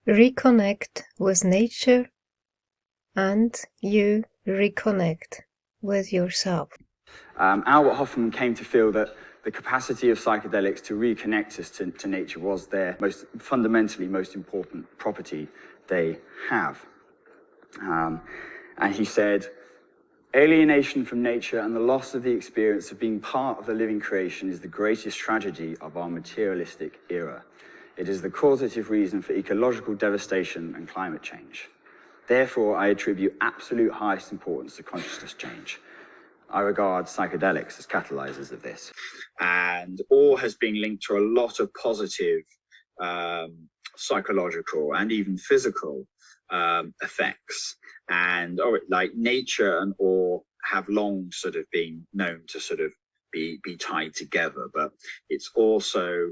reconnect with nature and you reconnect with yourself. Albert Hofmann came to feel that the capacity of psychedelics to reconnect us to nature was their fundamentally most important property they have. And he said, alienation from nature and the loss of the experience of being part of the living creation is the greatest tragedy of our materialistic era. It is the causative reason for ecological devastation and climate change. Therefore, I attribute absolute highest importance to consciousness change. I regard psychedelics as catalyzers of this. And awe has been linked to a lot of positive psychological and even physical effects. And like nature and awe have long sort of been known to sort of be tied together, but it's also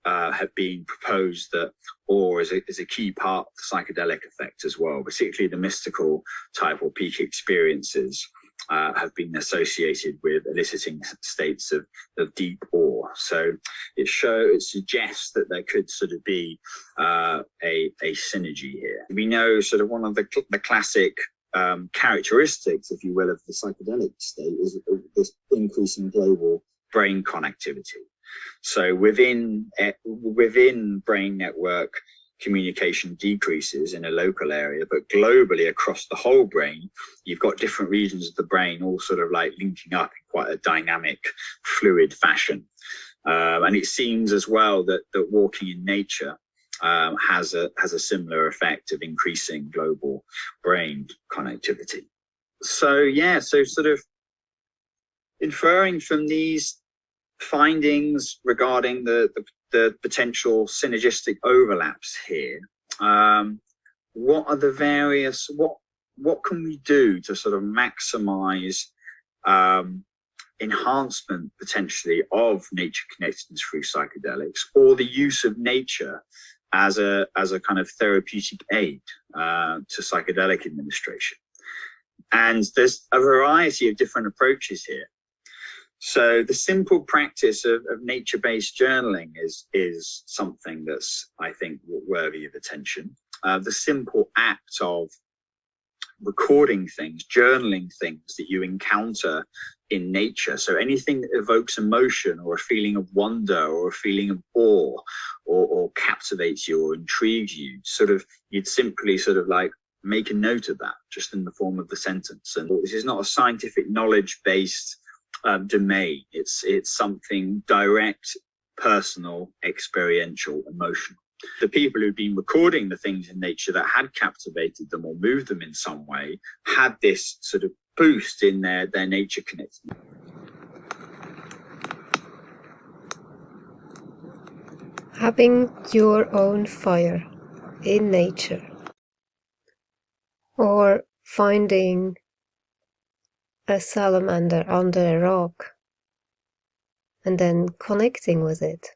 have been proposed that awe is a key part of the psychedelic effect as well, particularly the mystical type or peak experiences have been associated with eliciting states of deep awe. So it suggests that there could sort of be a synergy here. We know sort of one of the classic characteristics, if you will, of the psychedelic state is this increasing global brain connectivity. So within brain network, communication decreases in a local area, but globally across the whole brain, you've got different regions of the brain all sort of like linking up in quite a dynamic, fluid fashion. And it seems as well that walking in nature has a similar effect of increasing global brain connectivity. So yeah, so sort of inferring from these findings regarding the potential synergistic overlaps here, what are the various, what can we do to sort of maximize enhancement potentially of nature connectedness through psychedelics, or the use of nature as a kind of therapeutic aid to psychedelic administration? And there's a variety of different approaches here. So the simple practice of nature-based journaling is something that's, I think, worthy of attention. The simple act of recording things, journaling things that you encounter in nature. So anything that evokes emotion or a feeling of wonder or a feeling of awe or captivates you or intrigues you, sort of, you'd simply sort of like make a note of that just in the form of the sentence. And this is not a scientific knowledge-based domain. It's something direct, personal, experiential, emotional. The people who'd been recording the things in nature that had captivated them or moved them in some way had this sort of boost in their nature connectedness. Having your own fire in nature, or finding a salamander under a rock and then connecting with it.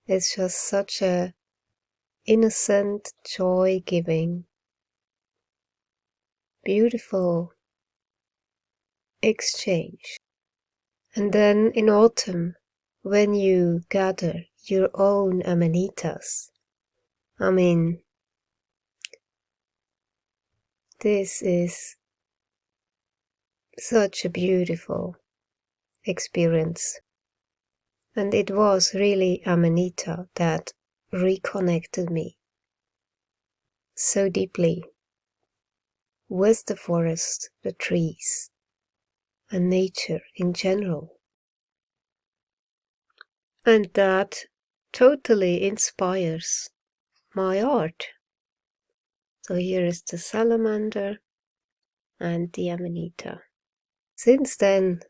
It's just such a innocent, joy-giving, beautiful exchange. And then in autumn, when you gather your own amanitas, I mean, this is such a beautiful experience. And it was really Amanita that reconnected me so deeply with the forest, the trees, and nature in general. And that totally inspires my art. So here is the salamander and the Amanita. Since then,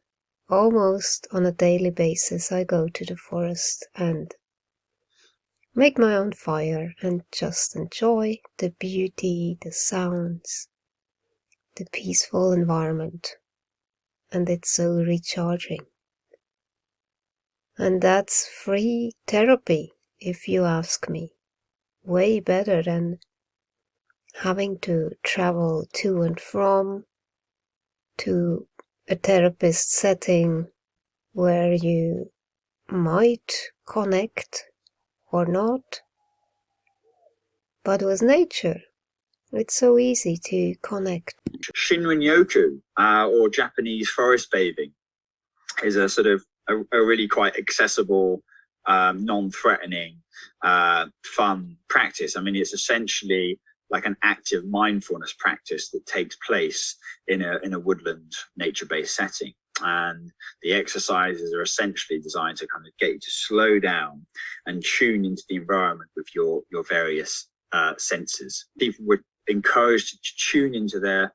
almost on a daily basis, I go to the forest and make my own fire and just enjoy the beauty, the sounds, the peaceful environment. And it's so recharging. And that's free therapy, if you ask me. Way better than having to travel to and from to a therapist setting where you might connect or not. but with nature. It's so easy to connect. Shinrin-yoku, or Japanese forest bathing, is a sort of a really quite accessible, non-threatening, fun practice. I mean, it's essentially like an active mindfulness practice that takes place in a woodland nature-based setting. And the exercises are essentially designed to kind of get you to slow down and tune into the environment with your various senses. People were encouraged to tune into their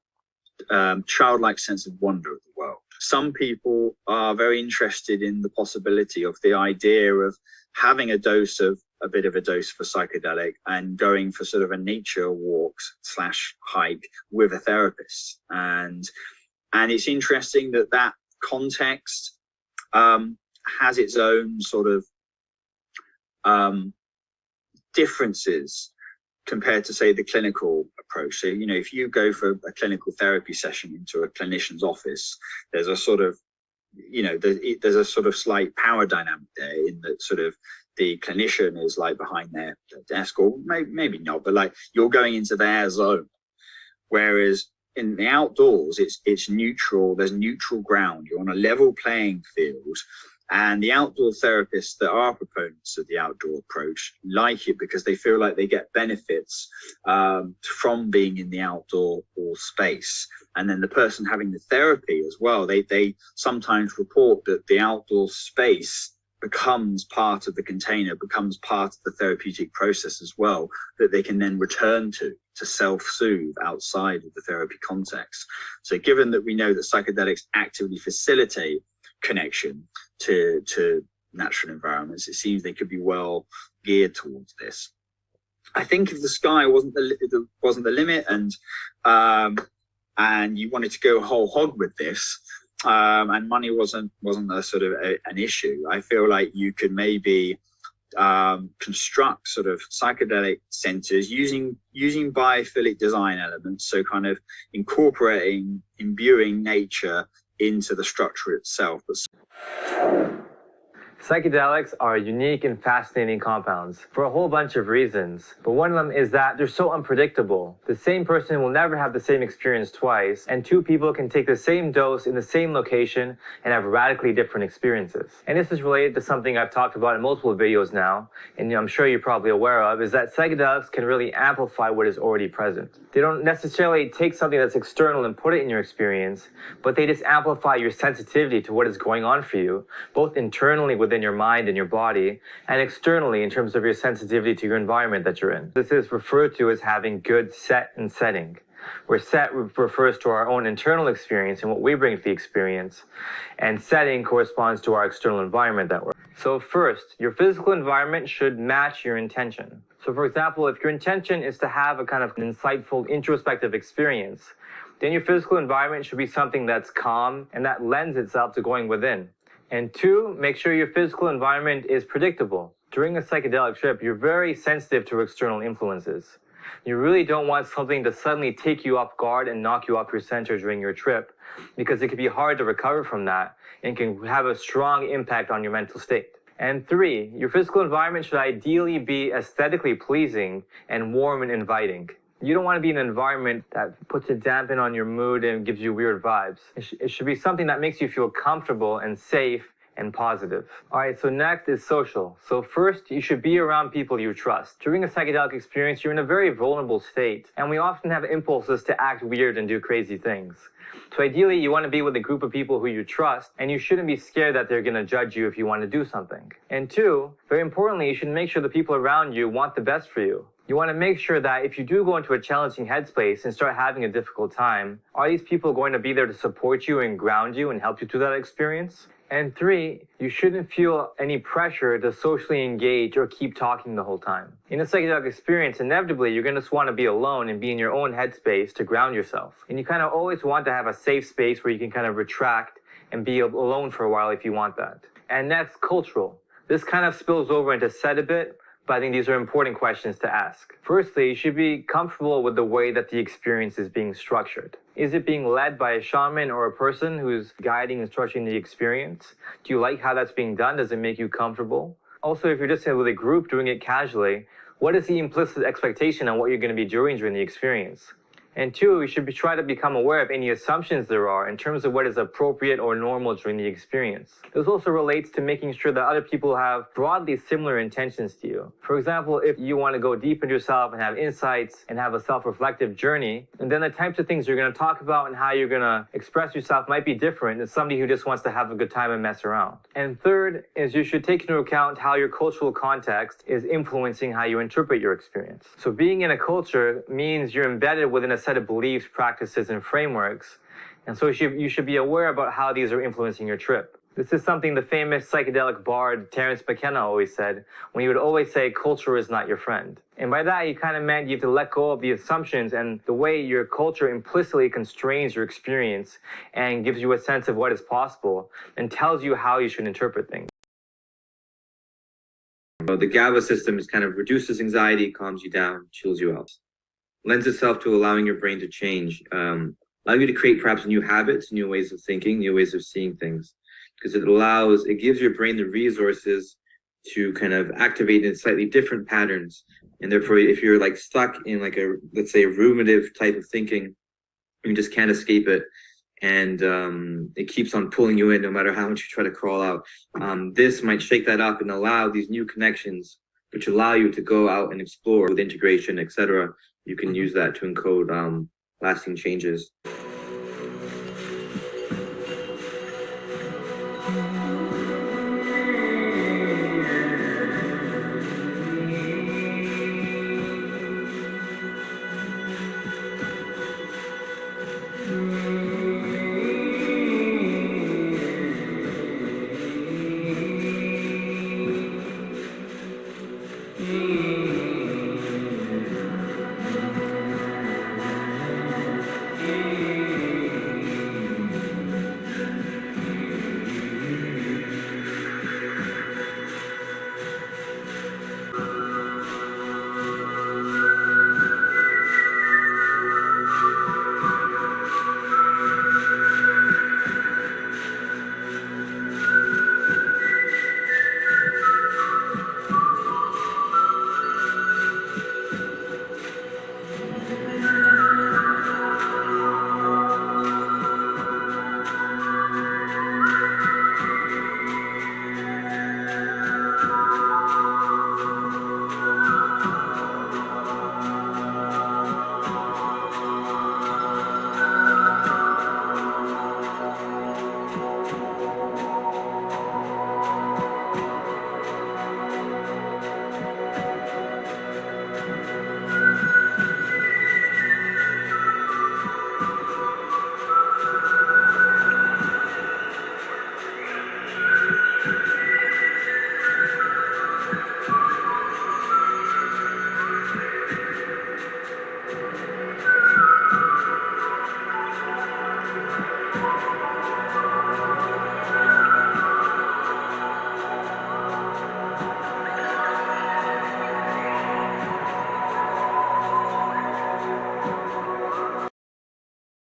childlike sense of wonder of the world. Some people are very interested in the possibility of the idea of having a bit of a dose for psychedelic and going for sort of a nature walks / hike with a therapist. And it's interesting that context has its own sort of differences compared to, say, the clinical approach. So, if you go for a clinical therapy session into a clinician's office, there's a sort of, there's a sort of slight power dynamic there, in that sort of the clinician is like behind their desk, or maybe not, but like you're going into their zone. Whereas in the outdoors, it's neutral. There's neutral ground. You're on a level playing field. And the outdoor therapists that are proponents of the outdoor approach like it because they feel like they get benefits from being in the outdoor space. And then the person having the therapy as well, they sometimes report that the outdoor space becomes part of the container, becomes part of the therapeutic process as well, that they can then return to self-soothe outside of the therapy context. So given that we know that psychedelics actively facilitate connection to natural environments, it seems they could be well geared towards this. I think if the sky wasn't the limit, and you wanted to go whole hog with this, and money wasn't a sort of an issue, I feel like you could maybe construct sort of psychedelic centers using biophilic design elements, so kind of imbuing nature into the structure itself. Psychedelics are unique and fascinating compounds for a whole bunch of reasons, but one of them is that they're so unpredictable. The same person will never have the same experience twice, and two people can take the same dose in the same location and have radically different experiences. And this is related to something I've talked about in multiple videos now, and I'm sure you're probably aware of, is that psychedelics can really amplify what is already present. They don't necessarily take something that's external and put it in your experience, but they just amplify your sensitivity to what is going on for you, both internally within your mind and your body, and externally in terms of your sensitivity to your environment that you're in. This is referred to as having good set and setting, where set refers to our own internal experience and what we bring to the experience, and setting corresponds to our external environment that we're in. So first, your physical environment should match your intention. So for example, if your intention is to have a kind of insightful, introspective experience, then your physical environment should be something that's calm and that lends itself to going within. And two, make sure your physical environment is predictable. During a psychedelic trip, you're very sensitive to external influences. You really don't want something to suddenly take you off guard and knock you off your center during your trip, because it can be hard to recover from that and can have a strong impact on your mental state. And three, your physical environment should ideally be aesthetically pleasing and warm and inviting. You don't want to be in an environment that puts a dampen on your mood and gives you weird vibes. It should be something that makes you feel comfortable and safe and positive. All right, so next is social. So first, you should be around people you trust. During a psychedelic experience, you're in a very vulnerable state, and we often have impulses to act weird and do crazy things. So ideally, you want to be with a group of people who you trust, and you shouldn't be scared that they're going to judge you if you want to do something. And two, very importantly, you should make sure the people around you want the best for you. You want to make sure that if you do go into a challenging headspace and start having a difficult time, are these people going to be there to support you and ground you and help you through that experience? And three, you shouldn't feel any pressure to socially engage or keep talking the whole time. In a psychedelic experience, inevitably, you're going to just want to be alone and be in your own headspace to ground yourself. And you kind of always want to have a safe space where you can kind of retract and be alone for a while if you want that. And next, cultural. This kind of spills over into set a bit, but I think these are important questions to ask. Firstly, you should be comfortable with the way that the experience is being structured. Is it being led by a shaman or a person who's guiding and structuring the experience? Do you like how that's being done? Does it make you comfortable? Also, if you're just with a group doing it casually, what is the implicit expectation on what you're going to be doing during the experience? And two, you should try to become aware of any assumptions there are in terms of what is appropriate or normal during the experience. This also relates to making sure that other people have broadly similar intentions to you. For example, if you want to go deep into yourself and have insights and have a self-reflective journey, and then the types of things you're going to talk about and how you're going to express yourself might be different than somebody who just wants to have a good time and mess around. And third is you should take into account how your cultural context is influencing how you interpret your experience. So being in a culture means you're embedded within a set of beliefs, practices, and frameworks. And so you should be aware about how these are influencing your trip. This is something the famous psychedelic bard Terence McKenna always said, when he would always say, culture is not your friend. And by that, he kind of meant you have to let go of the assumptions and the way your culture implicitly constrains your experience and gives you a sense of what is possible and tells you how you should interpret things. The GABA system is kind of reduces anxiety, calms you down, chills you out. Lends itself to allowing your brain to change, allow you to create perhaps new habits, new ways of thinking, new ways of seeing things, because it gives your brain the resources to kind of activate in slightly different patterns. And therefore, if you're like stuck in like let's say a ruminative type of thinking, you just can't escape it. And it keeps on pulling you in no matter how much you try to crawl out. This might shake that up and allow these new connections, which allow you to go out and explore with integration, etc. You can use that to encode lasting changes.